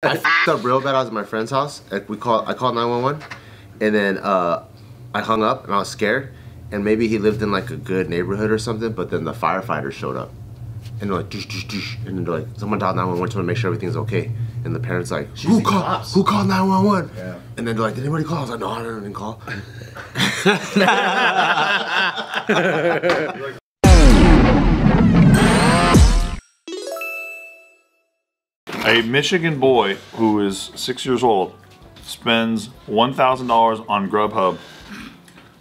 I f***ed up real bad. I was at my friend's house. I called 911, and then I hung up and I was scared. And maybe he lived in like a good neighborhood or something. But then the firefighters showed up, and they're like, "Doosh, doosh, doosh," and then they're like, "Someone dialed 911 to make sure everything's okay." And the parents like, "Who called 911?" Yeah. And then they're like, "Did anybody call?" I was like, "No, I didn't call." A Michigan boy who is 6 years old spends $1,000 on Grubhub,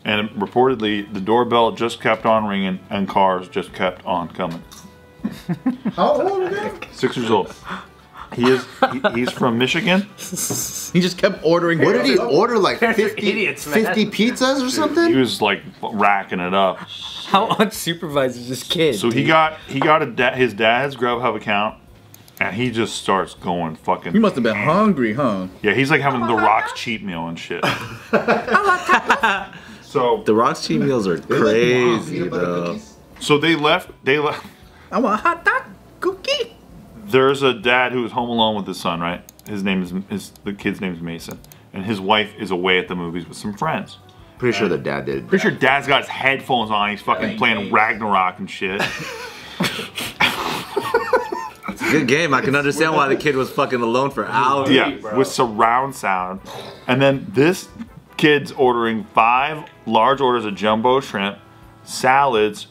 and reportedly the doorbell just kept on ringing and cars just kept on coming. How old again? 6 years old. He's from Michigan. He just kept ordering. What did he order? Like 50 pizzas or something? He was like racking it up. How unsupervised is this kid? So he got his dad's Grubhub account, and he just starts going fucking. He must have been hungry, huh? Yeah, he's like having the Rock's cheat meal and shit. So the Rock's cheat meals are crazy, bro. So they left. I want a hot dog cookie. There's a dad who is home alone with his son, right? His name is the kid's name is Mason, and his wife is away at the movies with some friends. Pretty sure the dad did. Pretty sure dad's got his headphones on. He's fucking playing Ragnarok and shit. It's a good game. I can understand why the kid was fucking alone for hours. Yeah, with surround sound. And then this kid's ordering 5 large orders of jumbo shrimp, salads,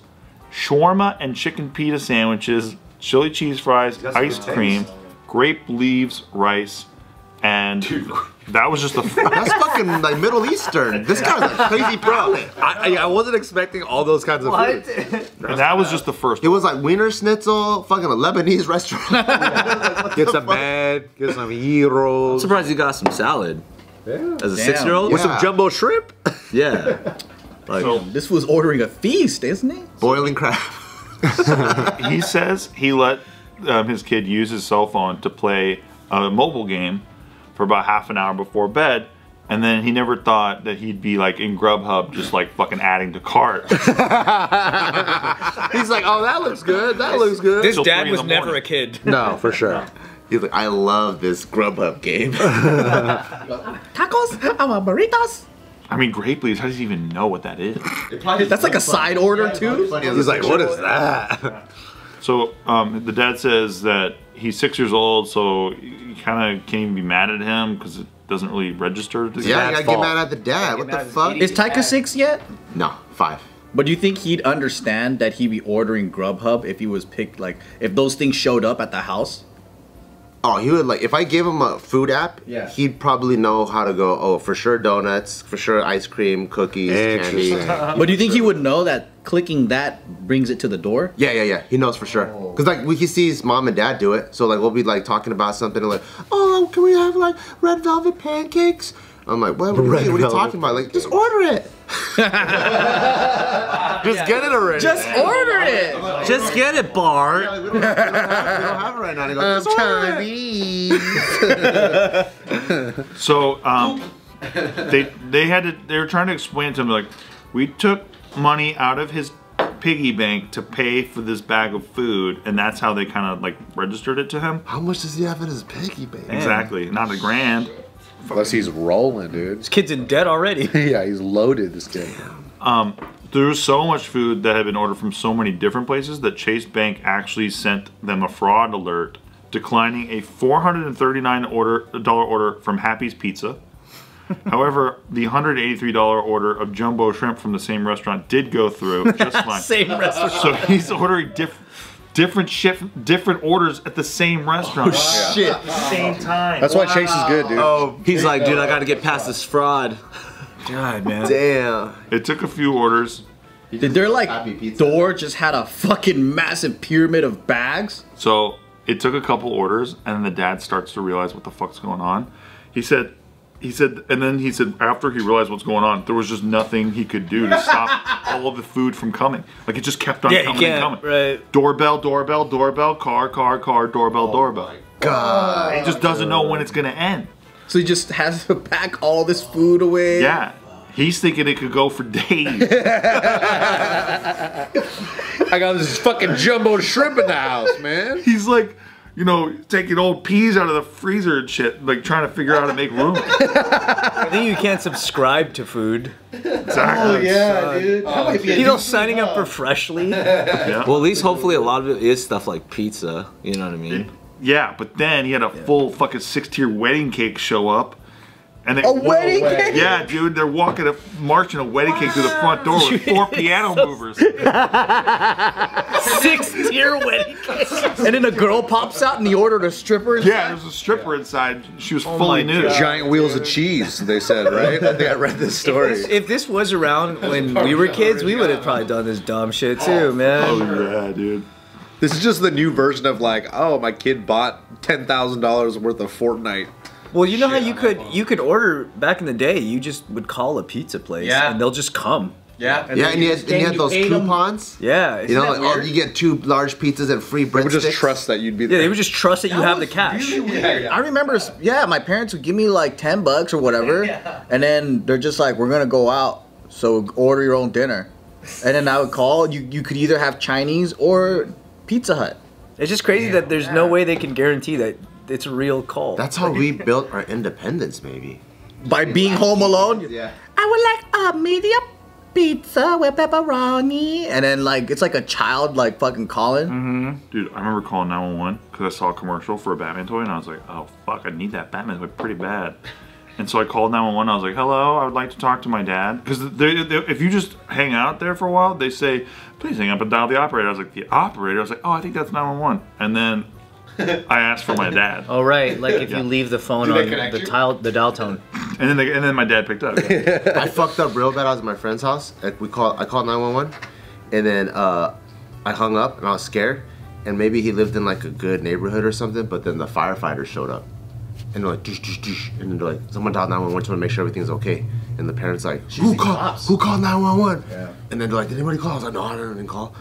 shawarma and chicken pita sandwiches, chili cheese fries, ice cream, grape leaves, rice, and that was just the. That's fucking like Middle Eastern. This guy's like crazy pro. I wasn't expecting all those kinds of foods. And that was just the first. It was like Wiener Schnitzel, fucking a Lebanese restaurant. Get some man, get some heroes. I'm surprised you got some salad. Yeah. As a 6-year-old? With some jumbo shrimp? Yeah. Like, so, this was ordering a feast, isn't he? Boiling crab. He says he let his kid use his cell phone to play a mobile game for about half an hour before bed, and then he never thought that he'd be like in Grubhub just like fucking adding to cart. He's like, oh, that looks good, that looks good. This dad was never a kid. No, for sure. He's like, I love this Grubhub game. Tacos? I want burritos. I mean, grape leaves, how does he even know what that is? That's like a side order too? He's like, what is that? So the dad says that he's 6 years old, so you kind of can't even be mad at him because it doesn't really register. Yeah, you gotta get mad at the dad. What the fuck? Is Taika 6 yet? No, 5. But do you think he'd understand that he'd be ordering Grubhub if he was picked, like, if those things showed up at the house? Oh, he would, like, if I gave him a food app, he'd probably know how to go, oh, for sure donuts, for sure ice cream, cookies, candy. But do you think he would know that clicking that brings it to the door? Yeah. He knows for sure. Because, like, he sees mom and dad do it. So, like, we'll be, like, talking about something and, like, oh, can we have, like, red velvet pancakes? I'm like, what are you talking about? Like, just order it. Just get it already. Just order it. Just get it, Bart. Yeah, we don't have it right now. They go, just order it. So they were trying to explain to him, like, we took money out of his piggy bank to pay for this bag of food, and that's how they kind of like registered it to him. How much does he have in his piggy bank? Exactly, not $1,000. Plus he's rolling, dude. This kid's in debt already. Yeah, he's loaded, this kid. There was so much food that had been ordered from so many different places that Chase Bank actually sent them a fraud alert, declining a $439 order from Happy's Pizza. However, the $183 order of jumbo shrimp from the same restaurant did go through just fine. Same restaurant. So he's ordering different orders at the same restaurant. Oh, shit. At the same time. That's why Chase is good, dude. Oh, he's like, dude, I gotta get past this fraud. God, man. Damn. It took a few orders. Did their, like, door just had a fucking massive pyramid of bags? So it took a couple orders, and then the dad starts to realize what the fuck's going on. He said, after he realized what's going on, there was just nothing he could do to stop all of the food from coming. Like, it just kept on coming and coming. Right. Doorbell, car, doorbell, doorbell. God. He just doesn't know when it's gonna end. So he just has to pack all this food away? Yeah. He's thinking it could go for days. I got this fucking jumbo shrimp in the house, man. He's like, you know, taking old peas out of the freezer and shit, like trying to figure out how to make room. I think you can't subscribe to food. Exactly. Oh yeah, dude. That might be a You know, new signing up for Freshly. Yeah. Well, at least hopefully a lot of it is stuff like pizza. You know what I mean? Yeah, but then he had a full fucking 6-tier wedding cake show up. And they, A wedding cake? Yeah, dude, they're marching a wedding cake through the front door with 4 piano movers. 6-tier wedding cake. And then a girl pops out and he ordered a stripper. Yeah, there's a stripper inside. She was fully nude. Giant wheels of cheese, they said, right? I think I read this story. If this was around when we were kids, we would have probably done this dumb shit too, man. Oh yeah, dude. This is just the new version of like, oh, my kid bought $10,000 worth of Fortnite. Well, you know how you could order back in the day. You just would call a pizza place, and they'll just come. Yeah. Yeah, and you had those coupons. Yeah, You know, you get 2 large pizzas and free They would breadsticks. just trust that you'd be Yeah, there. they would just trust that you have the cash. I remember, my parents would give me like $10 or whatever, and then they're just like, "We're gonna go out, so order your own dinner." And then I would call. You could either have Chinese or Pizza Hut. It's just crazy that there's no way they can guarantee that it's a real call. That's how we built our independence, maybe. By being home alone. Yeah. I would like a medium pizza with pepperoni, and then like it's like a child like fucking calling. Dude, I remember calling 911 because I saw a commercial for a Batman toy and I was like, oh fuck, I need that Batman toy pretty bad. And so I called 911. I was like, hello, I would like to talk to my dad. Because if you just hang out there for a while, they say, please hang up and dial the operator. I was like, the operator? I was like, oh, I think that's 911. And then I asked for my dad. Oh right, like if you leave the phone on the dial tone. And then my dad picked up. I fucked up real bad. I was at my friend's house. I called 911, and then I hung up and I was scared. And maybe he lived in like a good neighborhood or something. But then the firefighters showed up, and they're like, "Dush, dush, dush," and then they're like, someone dialed 911 to make sure everything's okay. And the parents like, who called 911? Yeah. And then they're like, did anybody call? I was like, no, I didn't call.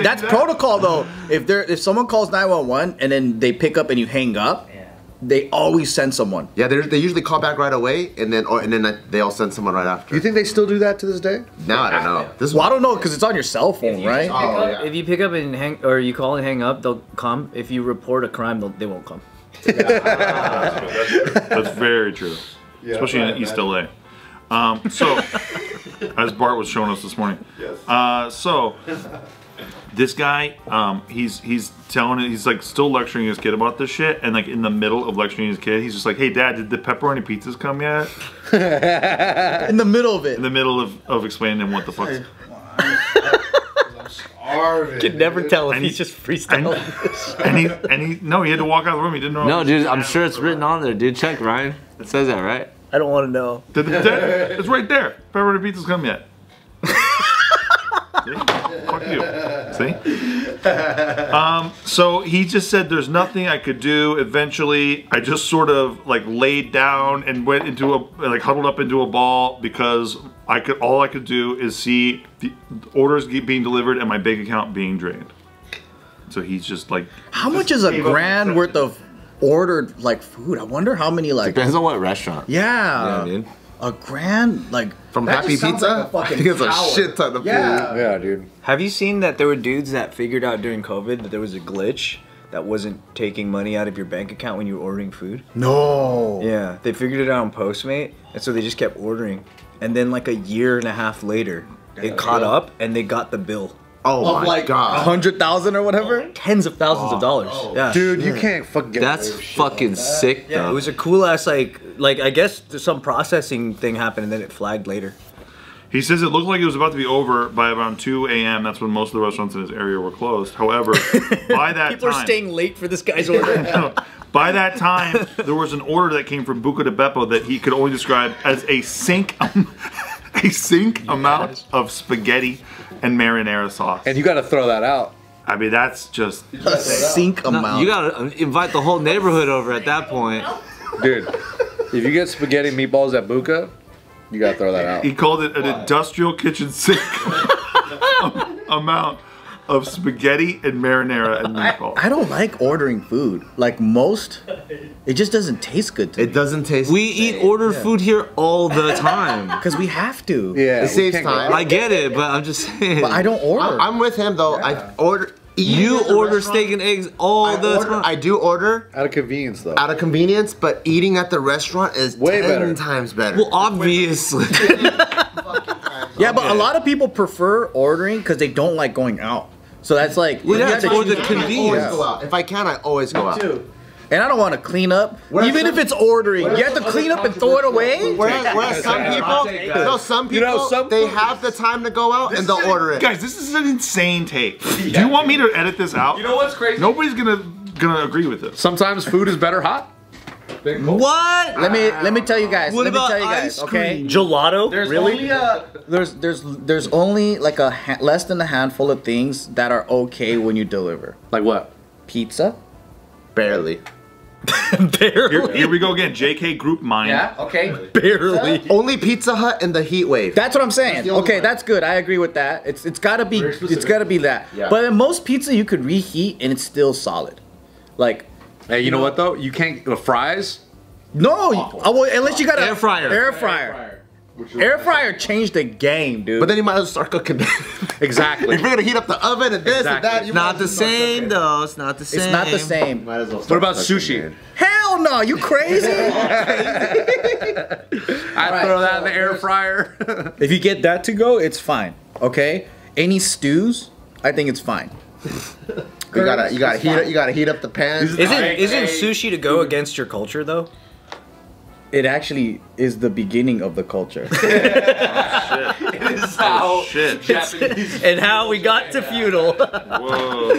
That's protocol though. If someone calls 911 and then they pick up and you hang up, they always send someone. Yeah, they usually call back right away, and then they all send someone right after. Do you think they still do that to this day? Now I don't know. I don't know because it's on your cell phone, right? If you pick up and you call and hang up, they'll come. If you report a crime, they won't come. That's very true. Yeah, especially in East LA. So, as Bart was showing us this morning. Yes. So, this guy, he's like still lecturing his kid about this shit, and like in the middle of lecturing his kid, he's just like, hey dad, did the pepperoni pizzas come yet? In the middle of it. In the middle of explaining to him what the fuck. Could never tell if he's just freestyling. No, he had to walk out of the room. He didn't know. No, dude, I'm sure it's written on there, dude. Check, Ryan. It says that, right? I don't want to know. It's right there. Pepperoni pizza's come yet? See? Fuck you. See? So he just said there's nothing I could do. Eventually, I just sort of like laid down and went into huddled up into a ball because all I could do is see the orders being delivered and my bank account being drained. So he's just like, how much is a grand worth of ordered like food? I wonder how many like. Depends on what restaurant. Yeah. Dude. A grand like from Happy Pizza. Like I think it's a shit ton of food. Yeah, dude. Have you seen that there were dudes that figured out during COVID that there was a glitch that wasn't taking money out of your bank account when you were ordering food? No. Yeah, they figured it out on Postmate, and so they just kept ordering. And then like a year and a half later, it caught up and they got the bill. Oh my like god. 100,000 or whatever? Tens of thousands of dollars. Yeah. Dude, you can't fucking get That's fucking sick, though. Yeah, it was a cool ass like I guess some processing thing happened and then it flagged later. he says it looked like it was about to be over by around 2 a.m. That's when most of the restaurants in his area were closed. However, by that People are staying late for this guy's order. By that time, there was an order that came from Buca de Beppo that he could only describe as a sink amount of spaghetti and marinara sauce. And you got to throw that out. I mean, that's just A sink amount. You gotta invite the whole neighborhood over at that point. Dude, if you get spaghetti meatballs at Buca, you got to throw that out. he called it an industrial kitchen sink amount of spaghetti and marinara and meatballs. I don't like ordering food. Like most it just doesn't taste good to me. It doesn't taste. We eat ordered food here all the time. Because we have to. Yeah, It saves time. I get it, but I'm just saying. But I don't order. I'm with him though. I order. You order steak and eggs all the time. I do order Out of convenience, though. out of convenience, but eating at the restaurant is Way 10 better. times better. Well, obviously. Yeah, but a lot of people prefer ordering because they don't like going out. So that's like, Well, you yeah, have to for the choose- convenience. I always go out. If I can, I always go out. And I don't want to clean up, Whereas even some- if it's ordering. You have to clean up and throw it away. Whereas some people, some people, they have the time to go out and they'll order it. Guys, this is an insane take. Do you want me to edit this out? You know what's crazy? Nobody's gonna agree with this. Sometimes food is better hot. What? Let me tell you guys. What let me about tell you guys. ice Okay. Gelato? There's only like less than a handful of things that are okay when you deliver. Like what? Pizza. Barely. Here we go again. JK group mine. Yeah. Okay. Barely. Only Pizza Hut and the heat wave. That's what I'm saying. the only Okay, one. that's good. I agree with that. It's gotta be that. Yeah. But in most pizza you could reheat and it's still solid. Like Hey, you know what though? You can't the fries. no, unless you got an Air fryer. Air fryer. Air fryer changed the game, dude. But then you might as well start cooking. Exactly. If you're gonna heat up the oven and this and Exactly. that, you Not might the as well start same cooking. though. It's not the same. It's not the same. Might as well What start about cooking, sushi? man. Hell no, you crazy? I throw that in the air fryer. If you get that to go, it's fine. Okay? Any stews, I think it's fine. You gotta heat up the pan. Isn't sushi to go against your culture though? It actually is the beginning of the culture. Oh, shit. And how we got to feudal. Whoa.